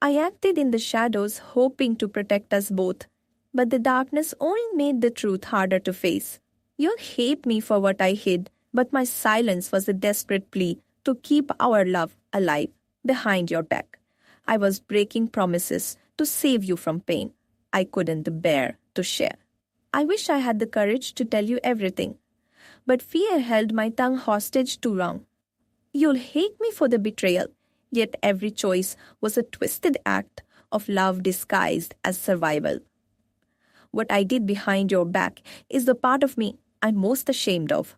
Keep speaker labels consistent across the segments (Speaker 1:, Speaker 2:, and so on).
Speaker 1: I acted in the shadows, hoping to protect us both. But the darkness only made the truth harder to face. You'll hate me for what I hid, but my silence was a desperate plea to keep our love alive behind your back. I was breaking promises to save you from pain I couldn't bear to share. I wish I had the courage to tell you everything, but fear held my tongue hostage too long. You'll hate me for the betrayal, yet every choice was a twisted act of love disguised as survival. What I did behind your back is the part of me I'm most ashamed of,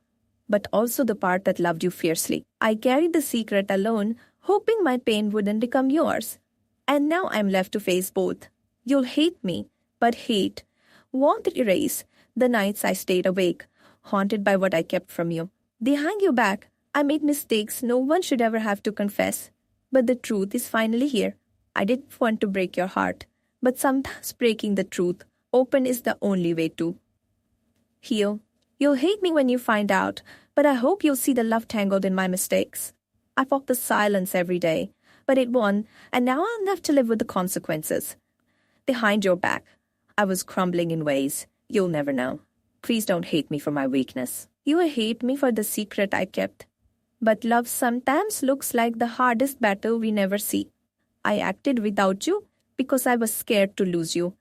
Speaker 1: but also the part that loved you fiercely. I carried the secret alone, hoping my pain wouldn't become yours. And now I'm left to face both. You'll hate me, but hate won't erase the nights I stayed awake, haunted by what I kept from you. Behind your back, I made mistakes no one should ever have to confess. But the truth is finally here. I didn't want to break your heart, but sometimes breaking the truth open is the only way to heal. You'll hate me when you find out, but I hope you'll see the love tangled in my mistakes. I fought the silence every day, but it won, and now I'll have to live with the consequences. Behind your back, I was crumbling in ways you'll never know. Please don't hate me for my weakness. You will hate me for the secret I kept. But love sometimes looks like the hardest battle we never see. I acted without you because I was scared to lose you.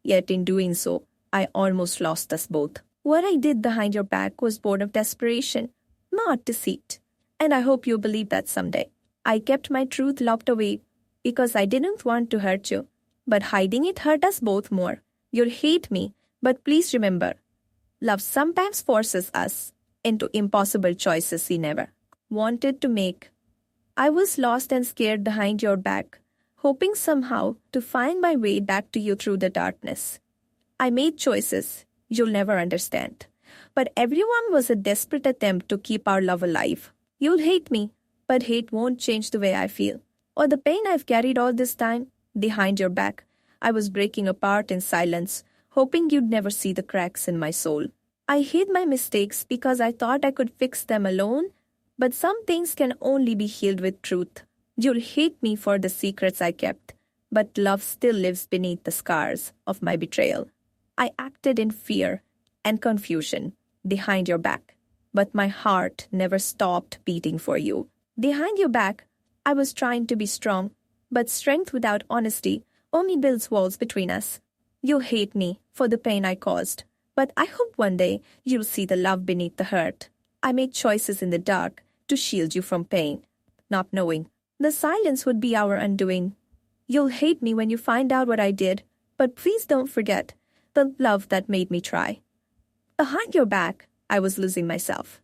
Speaker 1: Yet in doing so, I almost lost us both. What I did behind your back was born of desperation, not deceit. And I hope you'll believe that someday. I kept my truth locked away because I didn't want to hurt you. But hiding it hurt us both more. You'll hate me, but please remember, love sometimes forces us into impossible choices we never wanted to make. I was lost and scared behind your back, hoping somehow to find my way back to you through the darkness. I made choices you'll never understand, but everyone was a desperate attempt to keep our love alive. You'll hate me, but hate won't change the way I feel, or the pain I've carried all this time. Behind your back, I was breaking apart in silence, hoping you'd never see the cracks in my soul. I hid my mistakes because I thought I could fix them alone, but some things can only be healed with truth. You'll hate me for the secrets I kept, but love still lives beneath the scars of my betrayal. I acted in fear and confusion behind your back, but my heart never stopped beating for you. Behind your back, I was trying to be strong, but strength without honesty only builds walls between us. You'll hate me for the pain I caused, but I hope one day you'll see the love beneath the hurt. I made choices in the dark to shield you from pain, not knowing the silence would be our undoing. You'll hate me when you find out what I did, but please don't forget the love that made me try. Behind your back, I was losing myself,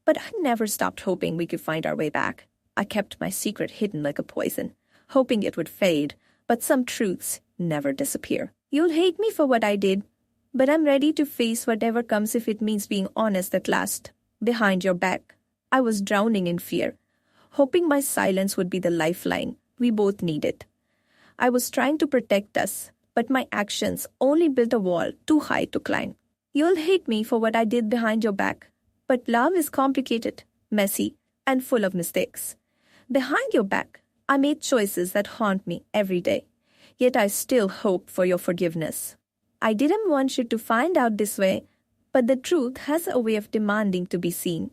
Speaker 1: but I never stopped hoping we could find our way back. I kept my secret hidden like a poison, hoping it would fade, but some truths never disappear. You'll hate me for what I did, but I'm ready to face whatever comes if it means being honest at last. Behind your back, I was drowning in fear, hoping my silence would be the lifeline we both needed. I was trying to protect us, but my actions only built a wall too high to climb. You'll hate me for what I did behind your back, but love is complicated, messy, and full of mistakes. Behind your back, I made choices that haunt me every day, yet I still hope for your forgiveness. I didn't want you to find out this way, but the truth has a way of demanding to be seen.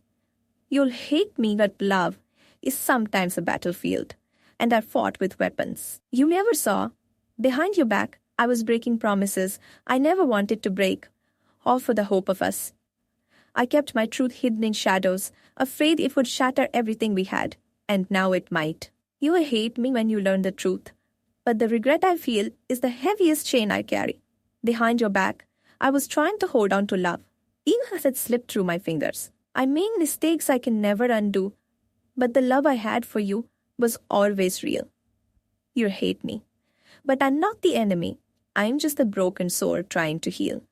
Speaker 1: You'll hate me, but love is sometimes a battlefield, and I fought with weapons you never saw. Behind your back, I was breaking promises I never wanted to break, all for the hope of us. I kept my truth hidden in shadows, afraid it would shatter everything we had, and now it might. You will hate me when you learn the truth, but the regret I feel is the heaviest chain I carry. Behind your back, I was trying to hold on to love, even as it slipped through my fingers. I made mistakes I can never undo, but the love I had for you was always real. You hate me, but I'm not the enemy. I'm just a broken soul trying to heal.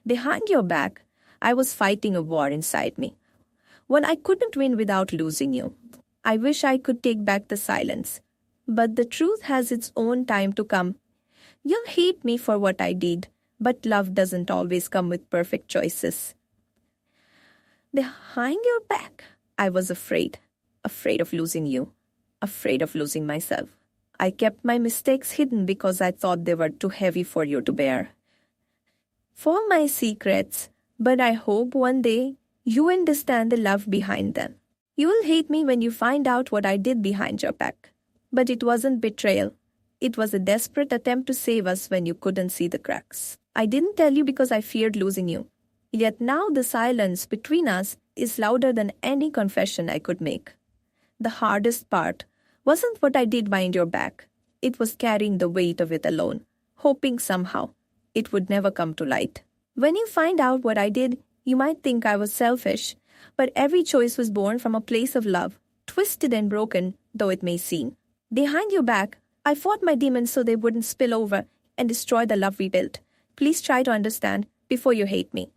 Speaker 1: Behind your back, I was fighting a war inside me, one I couldn't win without losing you. I wish I could take back the silence, but the truth has its own time to come. You'll hate me for what I did, but love doesn't always come with perfect choices. Behind your back, I was afraid of losing you, afraid of losing myself. I kept my mistakes hidden because I thought they were too heavy for you to bear. For my secrets, but I hope one day you understand the love behind them. You will hate me when you find out what I did behind your back. But it wasn't betrayal. It was a desperate attempt to save us when you couldn't see the cracks. I didn't tell you because I feared losing you. Yet now the silence between us is louder than any confession I could make. The hardest part wasn't what I did behind your back. It was carrying the weight of it alone, hoping somehow it would never come to light. When you find out what I did, you might think I was selfish, but every choice was born from a place of love, twisted and broken though it may seem. Behind your back, I fought my demons so they wouldn't spill over and destroy the love we built. Please try to understand before you hate me.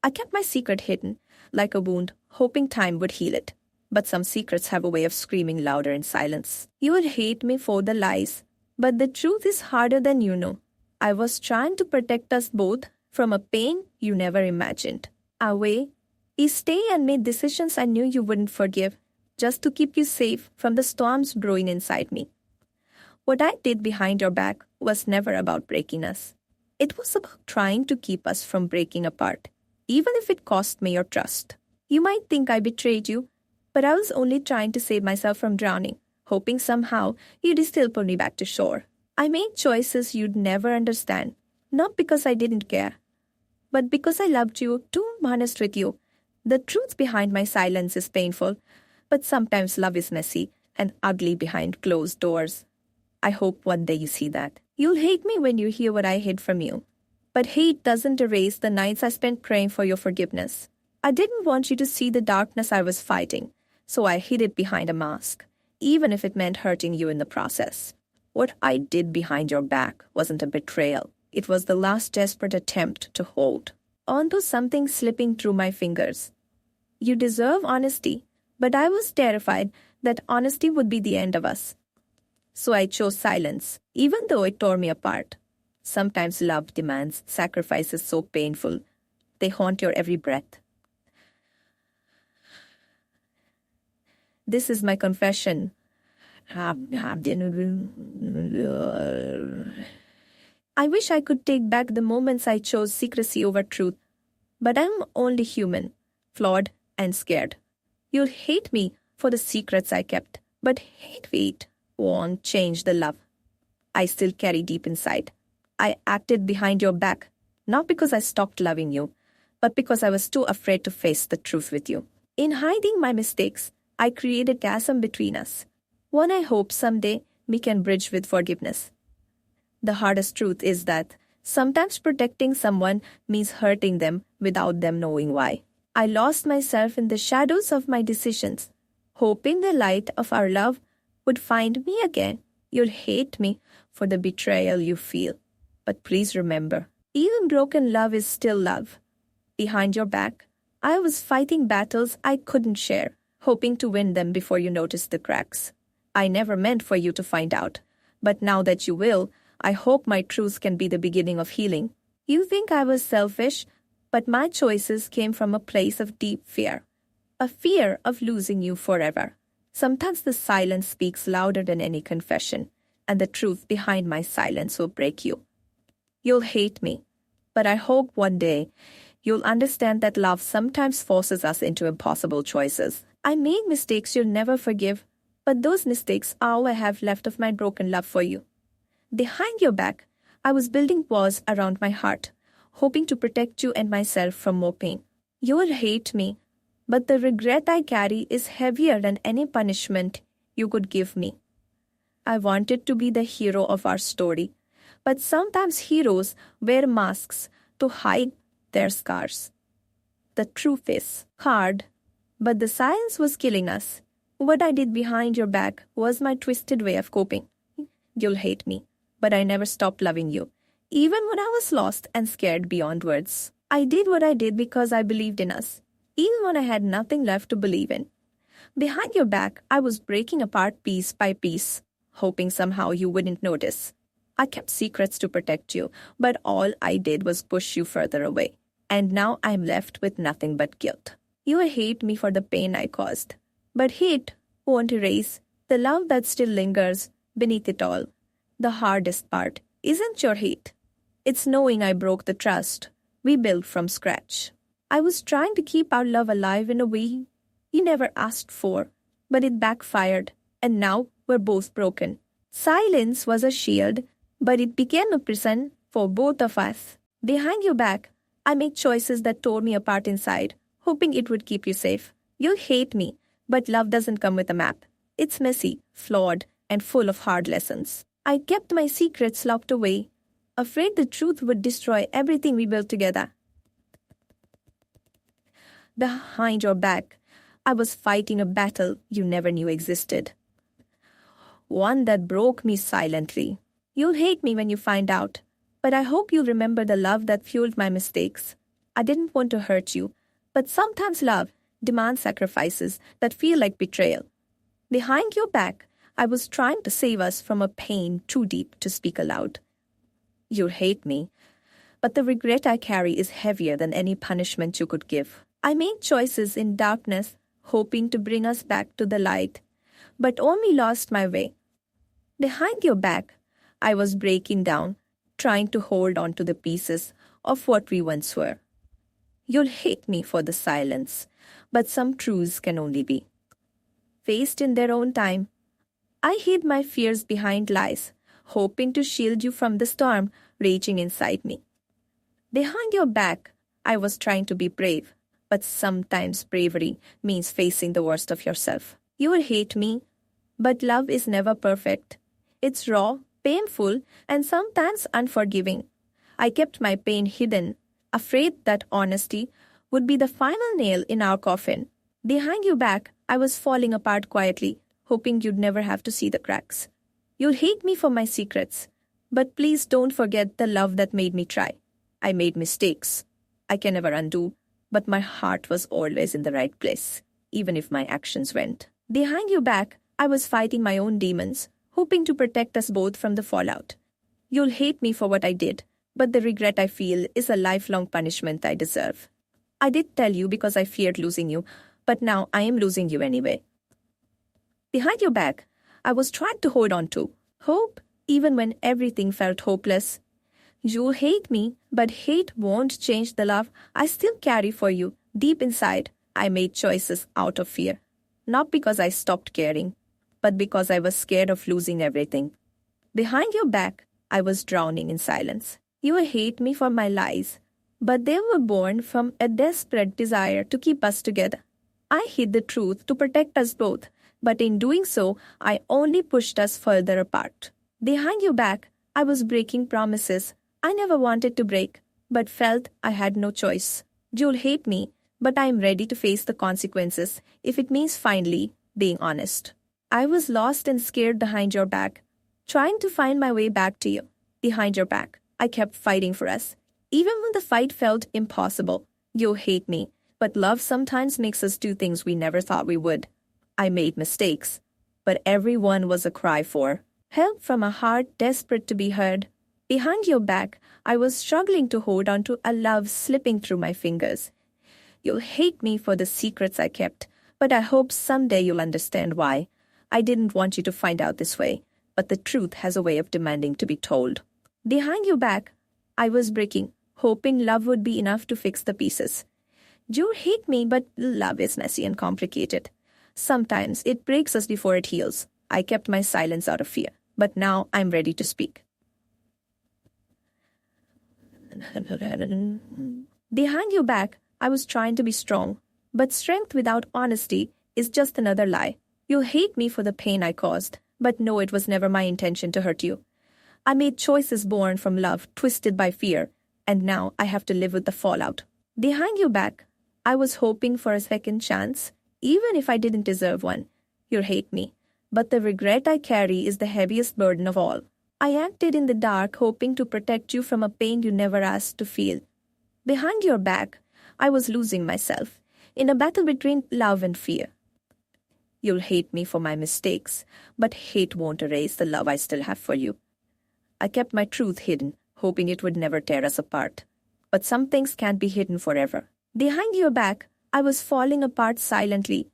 Speaker 1: I kept my secret hidden, like a wound, hoping time would heal it. But some secrets have a way of screaming louder in silence. You would hate me for the lies, but the truth is harder than you know. I was trying to protect us both from a pain you never imagined. Our way is stay and make decisions I knew you wouldn't forgive, just to keep you safe from the storms brewing inside me. What I did behind your back was never about breaking us. It was about trying to keep us from breaking apart, even if it cost me your trust. You might think I betrayed you, but I was only trying to save myself from drowning, hoping somehow you'd still pull me back to shore. I made choices you'd never understand, not because I didn't care, but because I loved you, too honest with you. The truth behind my silence is painful, but sometimes love is messy and ugly behind closed doors. I hope one day you see that. You'll hate me when you hear what I hid from you. But hate doesn't erase the nights I spent praying for your forgiveness. I didn't want you to see the darkness I was fighting, so I hid it behind a mask, even if it meant hurting you in the process. What I did behind your back wasn't a betrayal. It was the last desperate attempt to hold onto something slipping through my fingers. You deserve honesty, but I was terrified that honesty would be the end of us. So I chose silence, even though it tore me apart. Sometimes love demands sacrifices so painful, they haunt your every breath. This is my confession. I wish I could take back the moments I chose secrecy over truth, but I'm only human, flawed and scared. You'll hate me for the secrets I kept, but hate won't change the love I still carry deep inside. I acted behind your back, not because I stopped loving you, but because I was too afraid to face the truth with you. In hiding my mistakes, I created a chasm between us, one I hope someday we can bridge with forgiveness. The hardest truth is that sometimes protecting someone means hurting them without them knowing why. I lost myself in the shadows of my decisions, hoping the light of our love would find me again. You'll hate me for the betrayal you feel. But please remember, even broken love is still love. Behind your back, I was fighting battles I couldn't share, hoping to win them before you noticed the cracks. I never meant for you to find out, but now that you will, I hope my truth can be the beginning of healing. You think I was selfish, but my choices came from a place of deep fear, a fear of losing you forever. Sometimes the silence speaks louder than any confession, and the truth behind my silence will break you. You'll hate me, but I hope one day you'll understand that love sometimes forces us into impossible choices. I made mistakes you'll never forgive, but those mistakes are all I have left of my broken love for you. Behind your back, I was building walls around my heart, hoping to protect you and myself from more pain. You will hate me, but the regret I carry is heavier than any punishment you could give me. I wanted to be the hero of our story, but sometimes heroes wear masks to hide their scars. The truth is hard, but the silence was killing us. What I did behind your back was my twisted way of coping. You'll hate me, but I never stopped loving you, even when I was lost and scared beyond words. I did what I did because I believed in us, even when I had nothing left to believe in. Behind your back, I was breaking apart piece by piece, hoping somehow you wouldn't notice. I kept secrets to protect you, but all I did was push you further away. And now I'm left with nothing but guilt. You hate me for the pain I caused, but hate won't erase the love that still lingers beneath it all, the hardest part isn't your hate. It's knowing I broke the trust we built from scratch. I was trying to keep our love alive in a way you never asked for, but it backfired, and now we're both broken. Silence was a shield, but it became a prison for both of us. Behind your back, I made choices that tore me apart inside, hoping it would keep you safe. You'll hate me, but love doesn't come with a map. It's messy, flawed, and full of hard lessons. I kept my secrets locked away, afraid the truth would destroy everything we built together. Behind your back, I was fighting a battle you never knew existed. One that broke me silently. You'll hate me when you find out, but I hope you'll remember the love that fueled my mistakes. I didn't want to hurt you, but sometimes love demands sacrifices that feel like betrayal. Behind your back, I was trying to save us from a pain too deep to speak aloud. You'll hate me, but the regret I carry is heavier than any punishment you could give. I made choices in darkness, hoping to bring us back to the light, but only lost my way. Behind your back, I was breaking down, trying to hold on to the pieces of what we once were. You'll hate me for the silence, but some truths can only be faced in their own time. I hid my fears behind lies, hoping to shield you from the storm raging inside me. Behind your back, I was trying to be brave, but sometimes bravery means facing the worst of yourself. You will hate me, but love is never perfect. It's raw, painful, and sometimes unforgiving. I kept my pain hidden, afraid that honesty would be the final nail in our coffin. Behind your back, I was falling apart quietly, hoping you'd never have to see the cracks. You'll hate me for my secrets, but please don't forget the love that made me try. I made mistakes I can never undo, but my heart was always in the right place, even if my actions went. Behind your back, I was fighting my own demons, hoping to protect us both from the fallout. You'll hate me for what I did, but the regret I feel is a lifelong punishment I deserve. I did tell you because I feared losing you, but now I am losing you anyway. Behind your back, I was trying to hold on to hope, even when everything felt hopeless. You'll hate me, but hate won't change the love I still carry for you. Deep inside, I made choices out of fear, not because I stopped caring, but because I was scared of losing everything. Behind your back, I was drowning in silence. You will hate me for my lies, but they were born from a desperate desire to keep us together. I hid the truth to protect us both, but in doing so, I only pushed us further apart. Behind your back, I was breaking promises I never wanted to break, but felt I had no choice. You'll hate me, but I am ready to face the consequences if it means finally being honest. I was lost and scared behind your back, trying to find my way back to you. Behind your back, I kept fighting for us, even when the fight felt impossible. You'll hate me, but love sometimes makes us do things we never thought we would. I made mistakes, but every one was a cry for help from a heart desperate to be heard. Behind your back, I was struggling to hold on to a love slipping through my fingers. You'll hate me for the secrets I kept, but I hope someday you'll understand why. I didn't want you to find out this way, but the truth has a way of demanding to be told. Behind your back, I was breaking, hoping love would be enough to fix the pieces. You'll hate me, but love is messy and complicated. Sometimes it breaks us before it heals. I kept my silence out of fear, but now I'm ready to speak. Behind your back, I was trying to be strong, but strength without honesty is just another lie. You'll hate me for the pain I caused, but know it was never my intention to hurt you. I made choices born from love, twisted by fear, and now I have to live with the fallout. Behind your back, I was hoping for a second chance, even if I didn't deserve one. You'll hate me, but the regret I carry is the heaviest burden of all. I acted in the dark, hoping to protect you from a pain you never asked to feel. Behind your back, I was losing myself, in a battle between love and fear. You'll hate me for my mistakes, but hate won't erase the love I still have for you. I kept my truth hidden, hoping it would never tear us apart. But some things can't be hidden forever. Behind your back, I was falling apart silently,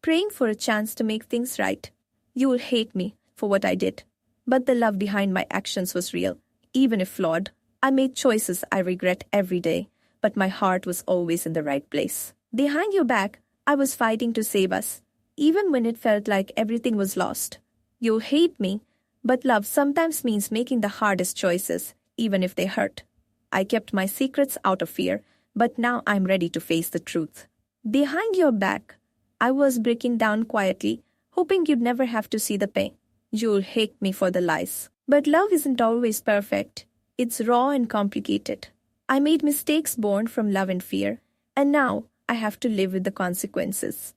Speaker 1: praying for a chance to make things right. You will hate me for what I did, But the love behind my actions was real, even if flawed. I made choices I regret every day, but my heart was always in the right place. Behind your back, I was fighting to save us, even when it felt like everything was lost. You hate me, but love sometimes means making the hardest choices, even if they hurt. I kept my secrets out of fear, but now I'm ready to face the truth. Behind your back, I was breaking down quietly, hoping you'd never have to see the pain. You'll hate me for the lies. But love isn't always perfect. It's raw and complicated. I made mistakes born from love and fear, and now I have to live with the consequences.